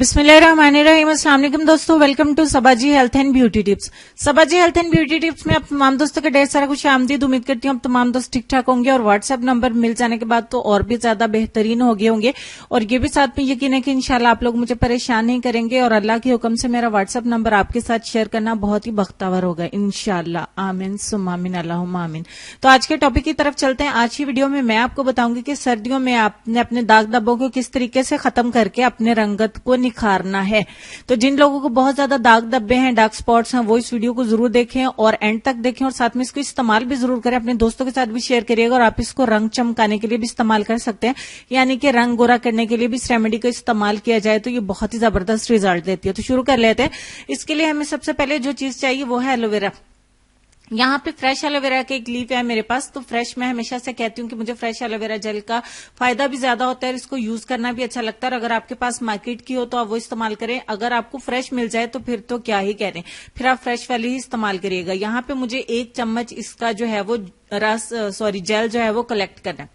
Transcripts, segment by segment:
बिस्मिल्लाहिर्रहमानिर्रहीम। अस्सलाम वालेकुम दोस्तों, welcome to Sabaji health and beauty tips. Sabaji health and beauty tips में आप तमाम दोस्तों का ढेर सारा खुश आमदीद। उम्मीद करती हूँ आप तमाम दोस्त ठीक ठाक होंगे और व्हाट्सएप नंबर मिल जाने के बाद तो और भी ज्यादा बेहतरीन हो गए होंगे। और ये भी साथ में यकीन है कि इंशाल्लाह आप लोग मुझे परेशान नहीं करेंगे और अल्लाह के हुक्म से मेरा व्हाट्सएप नंबर आपके साथ शेयर करना बहुत ही बख्तावर होगा इंशाल्लाह। आमीन सुम्मा आमीन, अल्लाहुम्मा आमीन। तो आज के टॉपिक की तरफ चलते हैं। आज की वीडियो में मैं आपको बताऊंगी कि सर्दियों में आपने अपने दाग धब्बों को किस तरीके से खत्म करके अपने रंगत को निखारना है। तो जिन लोगों को बहुत ज्यादा दाग धब्बे हैं, डार्क स्पॉट्स हैं, वो इस वीडियो को जरूर देखें और एंड तक देखें और साथ में इसको इस्तेमाल भी जरूर करें। अपने दोस्तों के साथ भी शेयर करिएगा और आप इसको रंग चमकाने के लिए भी इस्तेमाल कर सकते हैं, यानी कि रंग गोरा करने के लिए भी इस रेमेडी का इस्तेमाल किया जाए तो ये बहुत ही जबरदस्त रिजल्ट देती है। तो शुरू कर लेते हैं। इसके लिए हमें सबसे पहले जो चीज चाहिए वो है एलोवेरा। यहाँ पे फ्रेश एलोवेरा के एक लीफ है मेरे पास। तो फ्रेश मैं हमेशा से कहती हूँ कि मुझे फ्रेश एलोवेरा जेल का फायदा भी ज्यादा होता है और इसको यूज करना भी अच्छा लगता है। और अगर आपके पास मार्केट की हो तो आप वो इस्तेमाल करें। अगर आपको फ्रेश मिल जाए तो फिर तो क्या ही कह रहे हैं, फिर आप फ्रेश वाली ही इस्तेमाल करिएगा। यहाँ पे मुझे 1 चम्मच इसका जो है वो जेल जो है वो कलेक्ट करना है।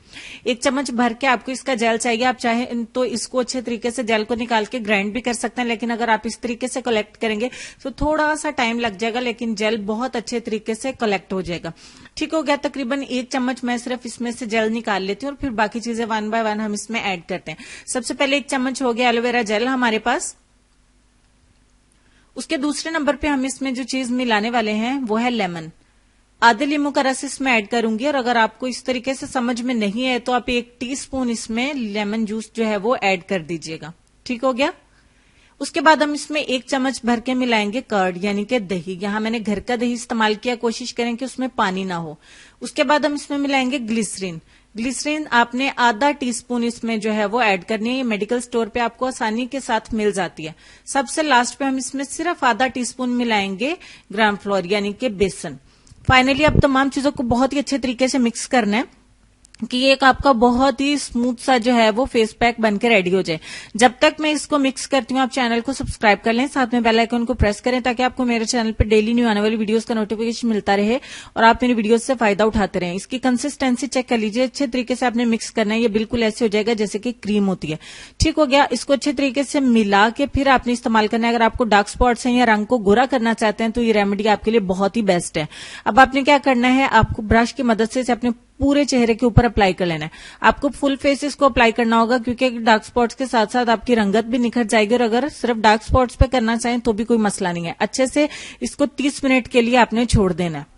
1 चम्मच भर के आपको इसका जेल चाहिए। आप चाहे तो इसको अच्छे तरीके से जेल को निकाल के ग्राइंड भी कर सकते हैं, लेकिन अगर आप इस तरीके से कलेक्ट करेंगे तो थोड़ा सा टाइम लग जाएगा, लेकिन जेल बहुत अच्छे तरीके से कलेक्ट हो जाएगा। ठीक हो गया। तकरीबन 1 चम्मच मैं सिर्फ इसमें से जेल निकाल लेती हूँ और फिर बाकी चीजें 1 बाय 1 हम इसमें ऐड करते हैं। सबसे पहले 1 चम्मच हो गया एलोवेरा जेल हमारे पास। उसके दूसरे नंबर पे हम इसमें जो चीज मिलाने वाले हैं वो है लेमन। आधे लींबू का रस इसमें ऐड करूंगी। और अगर आपको इस तरीके से समझ में नहीं है तो आप 1 टीस्पून इसमें लेमन जूस जो है वो ऐड कर दीजिएगा। ठीक हो गया। उसके बाद हम इसमें 1 चम्मच भर के मिलाएंगे कर्ड, यानी कि दही। यहां मैंने घर का दही इस्तेमाल किया, कोशिश करें कि उसमें पानी ना हो। उसके बाद हम इसमें मिलाएंगे ग्लिसरीन। ग्लिसरीन आपने आधा टीस्पून इसमें जो है वो ऐड करनी है। ये मेडिकल स्टोर पे आपको आसानी के साथ मिल जाती है। सबसे लास्ट पे हम इसमें सिर्फ आधा टीस्पून मिलाएंगे ग्राम फ्लोर, यानी कि बेसन। फाइनली अब तमाम चीजों को बहुत ही अच्छे तरीके से मिक्स करना है कि एक आपका बहुत ही स्मूथ सा जो है वो फेस पैक बनकर रेडी हो जाए। जब तक मैं इसको मिक्स करती हूँ आप चैनल को सब्सक्राइब कर लें, साथ में बेल आइकन को प्रेस करें ताकि आपको मेरे चैनल पे डेली न्यू आने वाली वीडियोस का नोटिफिकेशन मिलता रहे और आप मेरी वीडियोस से फायदा उठाते रहें। इसकी कंसिस्टेंसी चेक कर लीजिए, अच्छे तरीके से आपने मिक्स करना है। ये बिल्कुल ऐसे हो जाएगा जैसे कि क्रीम होती है। ठीक हो गया। इसको अच्छे तरीके से मिला के फिर आपने इस्तेमाल करना है। अगर आपको डार्क स्पॉट्स हैं या रंग को गोरा करना चाहते हैं तो ये रेमेडी आपके लिए बहुत ही बेस्ट है। अब आपने क्या करना है, आपको ब्रश की मदद से अपने पूरे चेहरे के ऊपर अप्लाई कर लेना है। आपको फुल फेस इसको अप्लाई करना होगा क्योंकि डार्क स्पॉट्स के साथ साथ आपकी रंगत भी निखर जाएगी। और अगर सिर्फ डार्क स्पॉट्स पे करना चाहें तो भी कोई मसला नहीं है। अच्छे से इसको 30 मिनट के लिए आपने छोड़ देना है।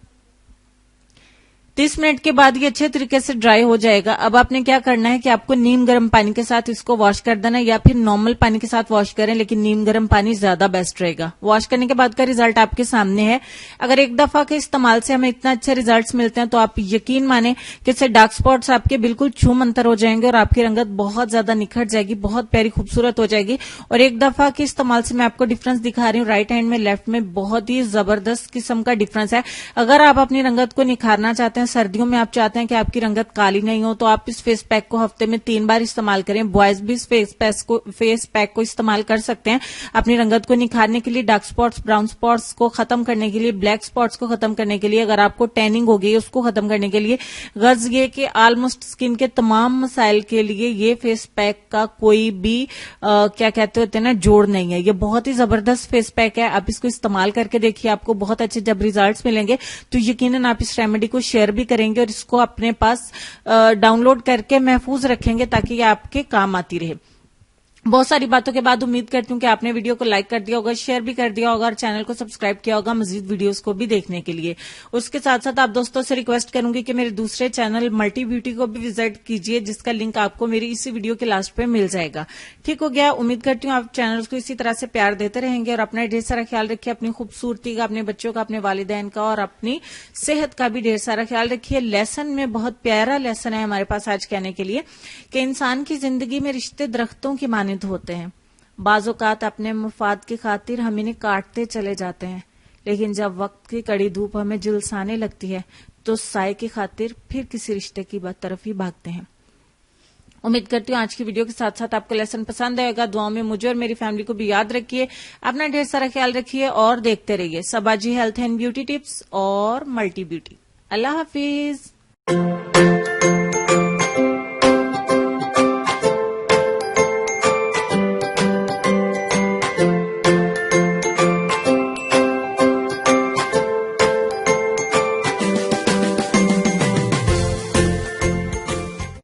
30 मिनट के बाद ये अच्छे तरीके से ड्राई हो जाएगा। अब आपने क्या करना है कि आपको नीम गर्म पानी के साथ इसको वॉश कर देना है, या फिर नॉर्मल पानी के साथ वॉश करें, लेकिन नीम गर्म पानी ज्यादा बेस्ट रहेगा। वॉश करने के बाद का रिजल्ट आपके सामने है। अगर एक दफा के इस्तेमाल से हमें इतना अच्छे रिजल्ट मिलते हैं तो आप यकीन माने कि इससे डार्क स्पॉट्स आपके बिल्कुल छू मंतर हो जाएंगे और आपकी रंगत बहुत ज्यादा निखर जाएगी, बहुत प्यारी खूबसूरत हो जाएगी। और एक दफा के इस्तेमाल से मैं आपको डिफरेंस दिखा रही हूँ, राइट हैंड में लेफ्ट में बहुत ही जबरदस्त किस्म का डिफरेंस है। अगर आप अपनी रंगत को निखारना चाहते हैं, सर्दियों में आप चाहते हैं कि आपकी रंगत काली नहीं हो, तो आप इस फेस पैक को हफ्ते में 3 बार इस्तेमाल करें। बॉयज भी इस फेस पैक को इस्तेमाल कर सकते हैं अपनी रंगत को निखारने के लिए, डार्क स्पॉट्स, ब्राउन स्पॉट्स को खत्म करने के लिए, ब्लैक स्पॉट्स को खत्म करने के लिए, अगर आपको टैनिंग हो गई उसको खत्म करने के लिए। गर्ज ये कि ऑलमोस्ट स्किन के तमाम मसाइल के लिए ये फेस पैक का कोई भी क्या कहते होते हैं ना, जोड़ नहीं है। ये बहुत ही जबरदस्त फेस पैक है। आप इसको इस्तेमाल करके देखिए, आपको बहुत अच्छे जब रिजल्ट्स मिलेंगे तो यकीनन आप इस रेमेडी को शेयर भी करेंगे और इसको अपने पास डाउनलोड करके महफूज रखेंगे ताकि ये आपके काम आती रहे। बहुत सारी बातों के बाद उम्मीद करती हूँ कि आपने वीडियो को लाइक कर दिया होगा, शेयर भी कर दिया होगा और चैनल को सब्सक्राइब किया होगा मजीद वीडियोस को भी देखने के लिए। उसके साथ साथ आप दोस्तों से रिक्वेस्ट करूंगी कि मेरे दूसरे चैनल मल्टी ब्यूटी को भी विजिट कीजिए, जिसका लिंक आपको मेरी इसी वीडियो के लास्ट पे मिल जाएगा। ठीक हो गया। उम्मीद करती हूँ आप चैनल को इसी तरह से प्यार देते रहेंगे और अपना ढेर सारा ख्याल रखिए, अपनी खूबसूरती का, अपने बच्चों का, अपने वालिदैन का और अपनी सेहत का भी ढेर सारा ख्याल रखिए। लेसन में बहुत प्यारा लेसन है हमारे पास आज कहने के लिए कि इंसान की जिंदगी में रिश्ते दरख्तों की मानिंद होते हैं। बाज़-औक़ात अपने मुफाद की खातिर हम इन्हें काटते चले जाते हैं, लेकिन जब वक्त की कड़ी धूप हमें झुलसाने लगती है तो साए की खातिर फिर किसी रिश्ते की तरफ ही भागते हैं। उम्मीद करती हूँ आज की वीडियो के साथ साथ आपको लेसन पसंद आएगा। दुआओं में मुझे और मेरी फैमिली को भी याद रखिए। अपना ढेर सारा ख्याल रखिए और देखते रहिए सबाजी हेल्थ एंड ब्यूटी टिप्स और मल्टी ब्यूटी। अल्लाह हाफिज।